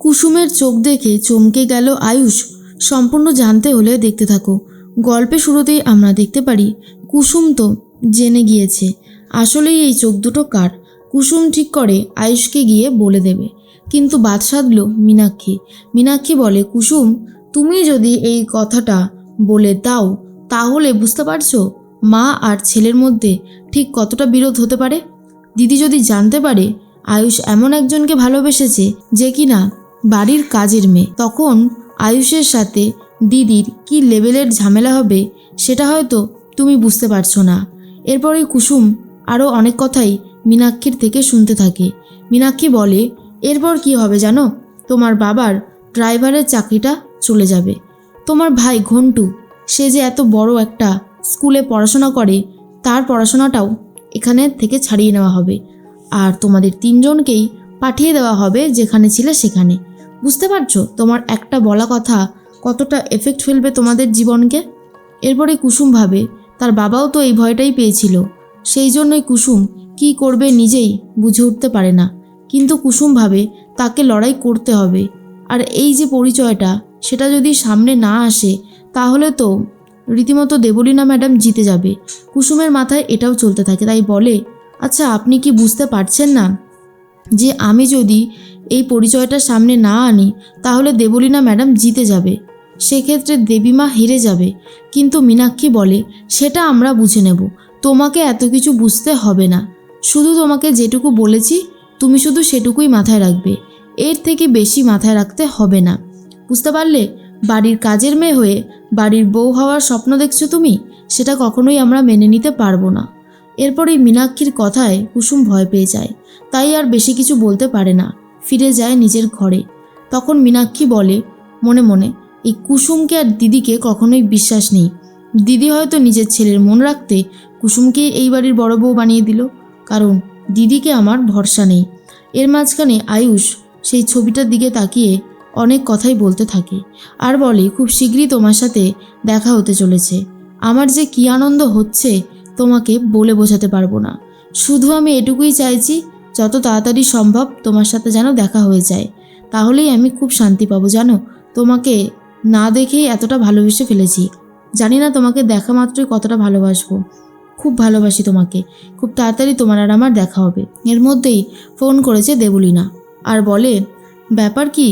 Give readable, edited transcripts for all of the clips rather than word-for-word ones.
কুসুমের চোখ দেখে চমকে গেল আয়ুষ। সম্পূর্ণ জানতে হলে দেখতে থাকো। গল্পের শুরুতেই আমরা দেখতে পারি কুসুম তো জেনে গিয়েছে আসলেই এই চোখ দুটো কার। কুসুম ঠিক করে আয়ুষকে গিয়ে বলে দেবে, কিন্তু বাদ সাধল মীনাক্ষী। মীনাক্ষী বলে, কুসুম তুমি যদি এই কথাটা বলে দাও তাহলে বুঝতে পারছো মা আর ছেলের মধ্যে ঠিক কতটা বিরোধ হতে পারে। দিদি যদি জানতে পারে আয়ুষ এমন একজনকে ভালোবেসেছে যে কিনা বাড়ির কাজের মেয়ে, তখন আয়ুষের সাথে দিদির কি লেভেলের ঝামেলা হবে সেটা হয়তো তুমি বুঝতে পারছো না। এরপরেই কুসুম আরও অনেক কথাই মীনাক্ষীর থেকে শুনতে থাকে। মীনাক্ষী বলে, এরপর কি হবে জানো, তোমার বাবার ড্রাইভারের চাকরিটা চলে যাবে। তোমার ভাই ঘন্টু, সে যে এত বড় একটা স্কুলে পড়াশোনা করে, তার পড়াশোনাটাও এখানে থেকে ছাড়িয়ে নেওয়া হবে। আর তোমাদের তিনজনকেই পাঠিয়ে দেওয়া হবে যেখানে ছিলে সেখানে। বুঝতে পারছো তোমার একটা বলা কথা কতটা এফেক্ট ফেলবে তোমাদের জীবনকে। এরপরে কুসুম ভাবে তার বাবাও তো এই ভয়টাই পেয়েছিল, সেই জন্যই কুসুম কি করবে নিজেই বুঝে উঠতে পারে না। কিন্তু কুসুম ভাবে তাকে লড়াই করতে হবে। আর এই যে পরিচয়টা সেটা যদি সামনে না আসে তাহলে তো রীতিমতো দেবলীনা ম্যাডাম জিতে যাবে। কুসুমের মাথায় এটাও চলতে থাকে, তাই বলে, আচ্ছা আপনি কি বুঝতে পারছেন না যে আমি যদি এই পরিচয়টা সামনে না আনি তাহলে দেবলীনা ম্যাডাম জিতে যাবে, সেক্ষেত্রে দেবীমা হেরে যাবে। কিন্তু মীনাক্ষী বলে, সেটা আমরা বুঝে নেব, তোমাকে এত কিছু বুঝতে হবে না। শুধু তোমাকে যেটুকু বলেছি তুমি শুধু সেটুকুই মাথায় রাখবে, এর থেকে বেশি মাথায় রাখতে হবে না। বুঝতে পারলে? বাড়ির কাজের মেয়ে হয়ে বাড়ির বউ হওয়ার স্বপ্ন দেখছো তুমি, সেটা কখনোই আমরা মেনে নিতে পারবো না। এরপরই মীনাক্ষীর কথায় কুসুম ভয় পেয়ে যায়, তাই আর বেশি কিছু বলতে পারে না, ফিরে যায় নিজের ঘরে। তখন মীনাক্ষী বলে মনে মনে, এই কুসুমকে আর দিদিকে কখনোই বিশ্বাস নেই। দিদি হয়তো নিজের ছেলের মন রাখতে কুসুমকে এই বাড়ির বড় বউ বানিয়ে দিল, কারণ দিদিকে আমার ভরসা নেই। এর মাঝখানে আয়ুষ সেই ছবিটার দিকে তাকিয়ে অনেক কথাই বলতে থাকে আর বলে, খুব শীঘ্রই তোমার সাথে দেখা হতে চলেছে। আমার যে কী আনন্দ হচ্ছে তোমাকে বলে বোঝাতে পারবো না। শুধু আমি এটুকুই চাইছি, যত তাড়াতাড়ি সম্ভব তোমার সাথে যেন দেখা হয়ে যায়, তাহলেই আমি খুব শান্তি পাবো। জানো, তোমাকে না দেখেই এতটা ভালোবেসে ফেলেছি। জানি না তোমাকে দেখা মাত্রই কতটা ভালোবাসবো। খুব ভালোবাসি তোমাকে। খুব তাড়াতাড়ি তোমার আর আমার দেখা হবে। এর মধ্যেই ফোন করেছে দেবলীনা আর বলে, ব্যাপার কি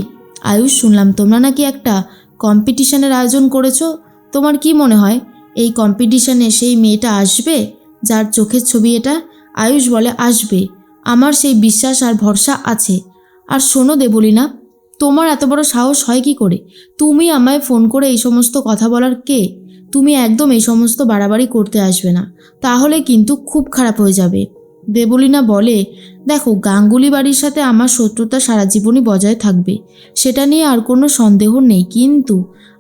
আয়ুষ, শুনলাম তোমরা নাকি একটা কম্পিটিশনের আয়োজন করেছো। তোমার কি মনে হয় এই কম্পিটিশনে সেই মেয়েটা আসবে যার চোখের ছবি এটা? আয়ুষ বলে, আসবে, আমার সেই বিশ্বাস আর ভরসা আছে। আর শোনো দেবলীনা, তোমার এত বড় সাহস হয় কি করে? তুমি আমায় ফোন করে এই সমস্ত কথা বলার কে? তুমি একদম এই সমস্ত বাড়াবাড়ি করতে আসবে না, তাহলে কিন্তু খুব খারাপ হয়ে যাবে। দেবলীনা বলে, দেখো, গাঙ্গুলি বাড়ির সাথে আমার শত্রুতা সারা জীবনই বজায় থাকবে, সেটা নিয়ে আর কোনো সন্দেহ নেই, কিন্তু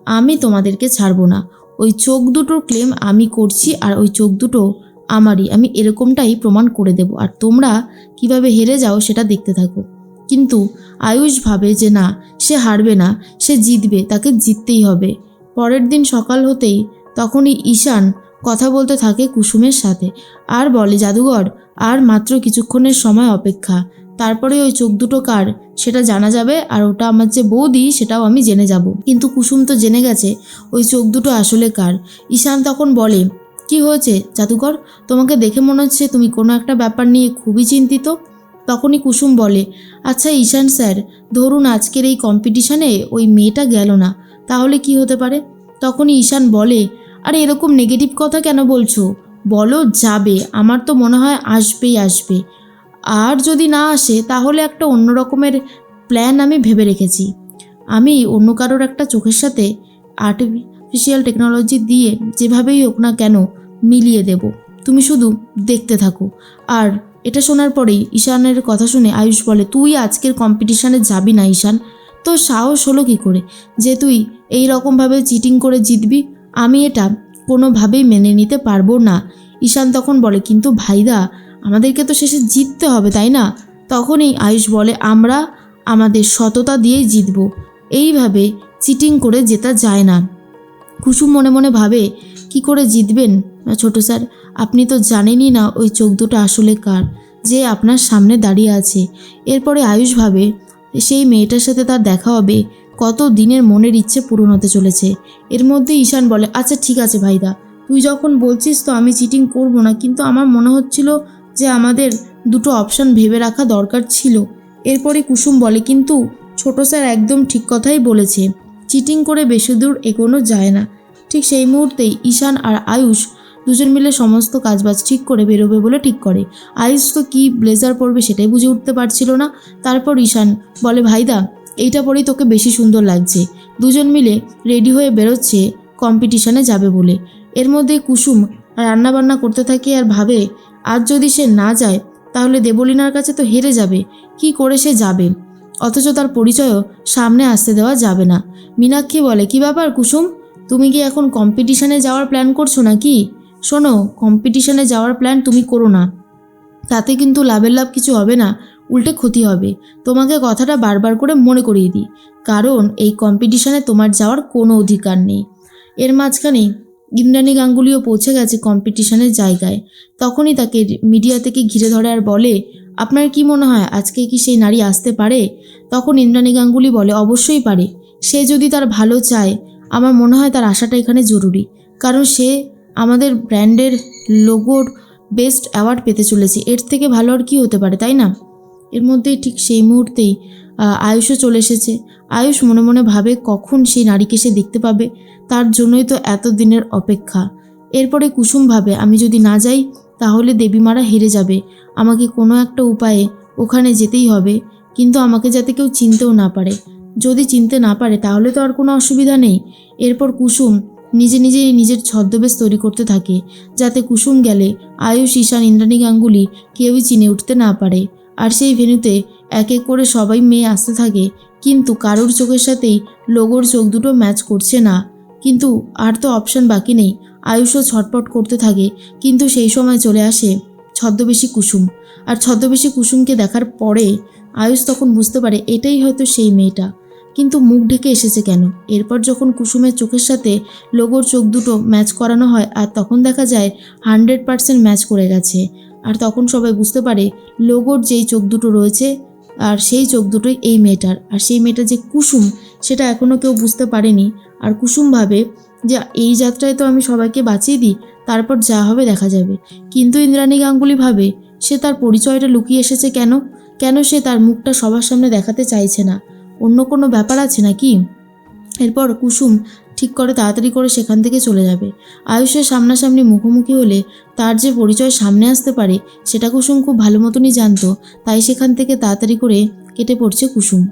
আমি তোমাদেরকে ছাড়বো না। ওই চোখ দুটোর ক্লেম আমি করছি আর ওই চোখ দুটো আমারই, আমি এরকমটাই প্রমাণ করে দেব। আর তোমরা কিভাবে হেরে যাও সেটা দেখতে থাকো। কিন্তু আয়ুষ ভাবে যে না, সে হারবে না, সে জিতবে, তাকে জিততেই হবে। পরের দিন সকাল হতেই তখনই ঈশান কথা বলতে থাকে কুসুমের সাথে আর বলে, জাদুঘর, আর মাত্র কিছুক্ষণের সময় অপেক্ষা, তারপরে ওই চোখ দুটো কার সেটা জানা যাবে, আর ওটা আমার যে বৌদি সেটাও আমি জেনে যাব। কিন্তু কুসুম তো জেনে গেছে ওই চোখ দুটো আসলে কার। ঈশান তখন বলে, কি হয়েছে জাদুঘর, তোমাকে দেখে মনে হচ্ছে তুমি কোনো একটা ব্যাপার নিয়ে খুবই চিন্তিত। তখনই কুসুম বলে, আচ্ছা ঈশান স্যার, ধরুন আজকের এই কম্পিটিশানে ওই মেয়েটা গেল না, তাহলে কি হতে পারে? তখনই ঈশান বলে, আরে এরকম নেগেটিভ কথা কেন বলছো, বলো যাবে, আমার তো মনে হয় আসবেই আসবে। আর যদি না আসে তাহলে একটা অন্য রকমের প্ল্যান আমি ভেবে রেখেছি। আমি অন্য কারোর একটা চোখের সাথে আর্টিফিশিয়াল টেকনোলজি দিয়ে যেভাবেই হোক না কেন মিলিয়ে দেব, তুমি শুধু দেখতে থাকো। আর এটা শোনার পরেই ঈশানের কথা শুনে আয়ুষ বলে, তুই আজকের কম্পিটিশানে যাবি না ঈশান, তোর সাহস হলো কি করে যে তুই এই রকমভাবে চিটিং করে জিতবি? আমি এটা কোনোভাবেই মেনে নিতে পারবো না। ঈশান তখন বলে, কিন্তু ভাইদা, আমাদেরকে তো শেষে জিততে হবে, তাই না? তখনই আয়ুষ বলে, আমরা আমাদের সততা দিয়েই জিতব, এইভাবে চিটিং করে জেতা যায় না। কুসুম মনে মনে ভাবে, কি করে জিতবেন ছোট স্যার, আপনি তো জানেনই না ওই চোখ দুটো আসলে কার, যে আপনার সামনে দাঁড়িয়ে আছে। এরপরে আয়ুষ ভাবে, সেই মেয়েটার সাথে তার দেখা হবে, কত দিনের মনের ইচ্ছে পূরণ হতে চলেছে। এর মধ্যে ঈশান বলে, আচ্ছা ঠিক আছে ভাইদা, তুই যখন বলছিস তো আমি চিটিং করব না, কিন্তু আমার মনে হচ্ছিল যে আমাদের দুটো অপশান ভেবে রাখা দরকার ছিল। এরপরে কুসুম বলে, কিন্তু ছোট স্যার একদম ঠিক কথাই বলেছে, চিটিং করে বেশি দূর এগোনো যায় না। ঠিক সেই মুহূর্তেই ঈশান আর আয়ুষ দুজন মিলে সমস্ত কাজবাজ ঠিক করে বেরোবে বলে ঠিক করে। আয়ুষ তো কি ব্লেজার পরবে সেটাই বুঝে উঠতে পারছিল না। তারপর ঈশান বলে, ভাইদা এইটা পরেই তোকে বেশি সুন্দর লাগছে। দুজন মিলে রেডি হয়ে বেরোচ্ছে কম্পিটিশানে যাবে বলে। এর মধ্যে কুসুম রান্নাবান্না করতে থাকে আর ভাবে, আজ যদি সে না যায় তাহলে দেবলীনার কাছে তো হেরে যাবে, কি করে সে যাবে? অথচ তার পরিচয়ও সামনে আসতে দেওয়া যাবে না। মীনাক্ষী বলে, কি ব্যাপার কুসুম, তুমি কি এখন কম্পিটিশানে যাওয়ার প্ল্যান করছো নাকি? শোনো, কম্পিটিশানে যাওয়ার প্ল্যান তুমি করো না, তাতে কিন্তু লাভের লাভ কিছু হবে না, উল্টে ক্ষতি হবে। তোমাকে কথাটা বারবার করে মনে করিয়ে দিই, কারণ এই কম্পিটিশানে তোমার যাওয়ার কোনো অধিকার নেই। এর মাঝখানে ইন্দ্রাণী গাঙ্গুলিও পৌঁছে গেছে কম্পিটিশানের জায়গায়। তখনই তাকে মিডিয়া থেকে ঘিরে ধরে আর বলে, আপনার কি মনে হয় আজকে কি সেই নারী আসতে পারে? তখন ইন্দ্রাণী গাঙ্গুলি বলে, অবশ্যই পারে। সে যদি তার ভালো চায়, আমার মনে হয় তার আসাটা এখানে জরুরি, কারণ সে আমাদের ব্র্যান্ডের লোগোর বেস্ট অ্যাওয়ার্ড পেতে চলেছে। এর থেকে ভালো আর কি হতে পারে, তাই না? এর মধ্যেই ঠিক সেই মুহূর্তেই আয়ুষও চলে এসেছে। আয়ুষ মনে মনে ভাবে, কখন সেই নারীকে সে দেখতে পাবে, তার জন্যই তো এত দিনের অপেক্ষা। এরপরে কুসুম ভাবে, আমি যদি না যাই তাহলে দেবীমারা হেরে যাবে, আমাকে কোনো একটা উপায়ে ওখানে যেতেই হবে, কিন্তু আমাকে যাতে কেউ চিনতেও না পারে। যদি চিনতে না পারে তাহলে তো আর কোনো অসুবিধা নেই। এরপর কুসুম নিজেই নিজের ছদ্মবেশ তৈরি করতে থাকে, যাতে কুসুম গেলে আয়ুষ, ঈশান, ইন্দ্রাণী গাঙ্গুলি কেউই চিনে উঠতে না পারে। আর সেই ভেন্যুতে এক এক করে সবাই মেয়ে আসতে থাকে, কিন্তু কারোর চোখের সাথেই লোগোর চোখ দুটো ম্যাচ করছে না। কিন্তু আর তো অপশান বাকি নেই, আয়ুষও ছটপট করতে থাকে। কিন্তু সেই সময় চলে আসে ছদ্মবেশী কুসুম। আর ছদ্মবেশী কুসুমকে দেখার পরে আয়ুষ তখন বুঝতে পারে এটাই হয়তো সেই মেয়েটা, কিন্তু মুখ ঢেকে এসেছে কেন? এরপর যখন কুসুমের চোখের সাথে লোগোর চোখ দুটো ম্যাচ করানো হয়, আর তখন দেখা যায় 100% ম্যাচ করে গেছে। আর তখন সবাই বুঝতে পারে লোগোর যেই চোখ দুটো রয়েছে, আর সেই চোখ দুটোই এই মেয়েটার। আর সেই মেয়েটা যে কুসুম, সেটা এখনও কেউ বুঝতে পারেনি। আর কুসুম ভাবে যে এই যাত্রায় তো আমি সবাইকে বাঁচিয়ে দিই, তারপর যা হবে দেখা যাবে। কিন্তু ইন্দ্রাণী গাঙ্গুলি ভাবে, সে তার পরিচয়টা লুকিয়ে এসেছে কেন? কেন সে তার মুখটা সবার সামনে দেখাতে চাইছে না? অন্য কোনো ব্যাপার আছে নাকি? এরপর কুসুম ঠিক করে তাড়াতাড়ি করে সেখান থেকে চলে যাবে। আয়ুষের সামনাসামনি মুখোমুখি হলে তার যে পরিচয় সামনে আসতে পারে সেটা কুসুম খুব ভালো মতনই জানতো, তাই সেখান থেকে তাড়াতাড়ি করে কেটে পড়ছে কুসুম।